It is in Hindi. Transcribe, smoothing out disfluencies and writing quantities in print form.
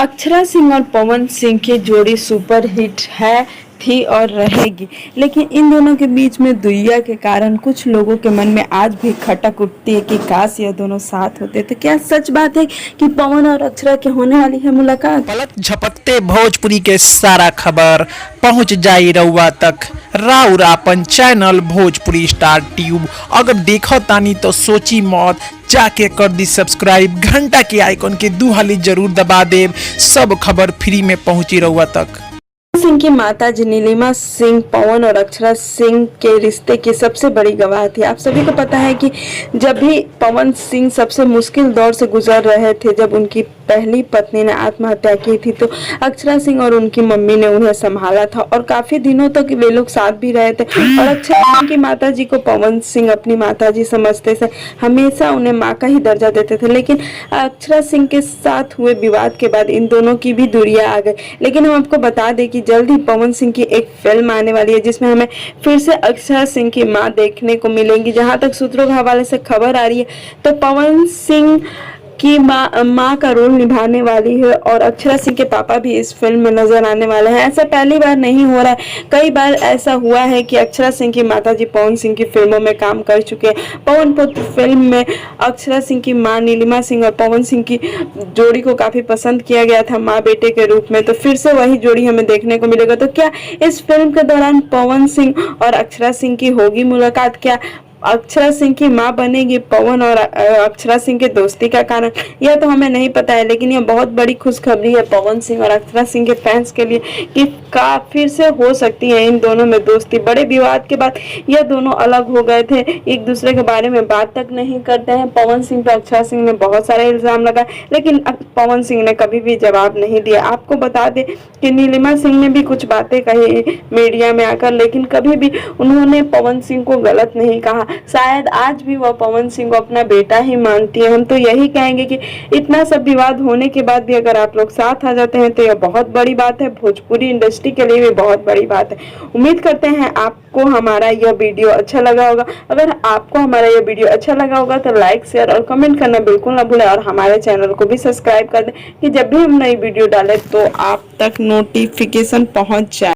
अक्षरा सिंह और पवन सिंह की जोड़ी सुपर हिट है, थी और रहेगी। लेकिन इन दोनों के बीच में दुइया के कारण कुछ लोगों के मन में आज भी खटक उठती है कि काश यह दोनों साथ होते। तो क्या सच बात है कि पवन और अक्षरा की होने वाली है मुलाकात? पलक झपकते भोजपुरी के सारा खबर पहुंच जाई रउआ तक। राउर आपन चैनल भोजपुरी स्टार ट्यूब अगर देखो तानी तो सोची मौत, जाके कर दी सब्सक्राइब, घंटा के आइकन के दू हाली जरूर दबा देव। सब खबर फ्री में पहुंची रउआ तक। सिंह की माताजी नीलिमा सिंह पवन और अक्षरा सिंह के रिश्ते की सबसे बड़ी गवाह थी। आप सभी को पता है कि जब भी पवन सिंह सबसे मुश्किल दौर से गुजर रहे थे, जब उनकी पहली पत्नी ने आत्महत्या की थी, तो अक्षरा सिंह और उनकी मम्मी ने उन्हें संभाला था और काफी दिनों तक वे लोग साथ भी रहे थे। और अक्षरा सिंह की माताजी को पवन सिंह अपनी माताजी समझते थे, हमेशा उन्हें माँ का ही दर्जा देते थे। लेकिन अक्षरा सिंह के साथ हुए विवाद के बाद इन दोनों की भी दूरियां आ गई। लेकिन हम आपको बता दें कि जल्द ही पवन सिंह की एक फिल्म आने वाली है, जिसमें हमें फिर से अक्षरा सिंह की मां देखने को मिलेंगी। जहां तक सूत्रों के हवाले से खबर आ रही है, तो पवन सिंह की माँ का रोल निभाने वाली है और अक्षरा सिंह के पापा भी इस फिल्म में नजर आने वाले हैं। ऐसा पहली बार नहीं हो रहा है, कई बार ऐसा हुआ है कि अक्षरा सिंह की माताजी पवन सिंह की फिल्मों में काम कर चुके हैं। पवन पुत्र फिल्म में अक्षरा सिंह की मां नीलिमा सिंह और पवन सिंह की जोड़ी को काफी पसंद किया गया था माँ बेटे के रूप में, तो फिर से वही जोड़ी हमें देखने को मिलेगा। तो क्या इस फिल्म के दौरान पवन सिंह और अक्षरा सिंह की होगी मुलाकात? क्या अक्षरा सिंह की मां बनेगी पवन और अक्षरा सिंह के दोस्ती का कारण? यह तो हमें नहीं पता है, लेकिन यह बहुत बड़ी खुशखबरी है पवन सिंह और अक्षरा सिंह के फैंस के लिए कि फिर से हो सकती है इन दोनों में दोस्ती। बड़े विवाद के बाद यह दोनों अलग हो गए थे, एक दूसरे के बारे में बात तक नहीं करते हैं। पवन सिंह पर अक्षरा सिंह ने बहुत सारे इल्जाम लगाए, लेकिन पवन सिंह ने कभी भी जवाब नहीं दिया। आपको बता दें कि नीलिमा सिंह ने भी कुछ बातें कही मीडिया में आकर, लेकिन कभी भी उन्होंने पवन सिंह को गलत नहीं कहा। शायद आज भी वह पवन सिंह को अपना बेटा ही मानती है। हम तो यही कहेंगे कि इतना सब विवाद होने के बाद भी अगर आप लोग साथ आ जाते हैं तो यह बहुत बड़ी बात है, भोजपुरी इंडस्ट्री के लिए भी बहुत बड़ी बात है। उम्मीद करते हैं आपको हमारा यह वीडियो अच्छा लगा होगा। अगर आपको हमारा यह वीडियो अच्छा लगा होगा तो लाइक, शेयर और कमेंट करना बिल्कुल ना भूलें, और हमारे चैनल को भी सब्सक्राइब कर दें कि जब भी हम नई वीडियो डालें तो आप तक नोटिफिकेशन पहुंच जाए।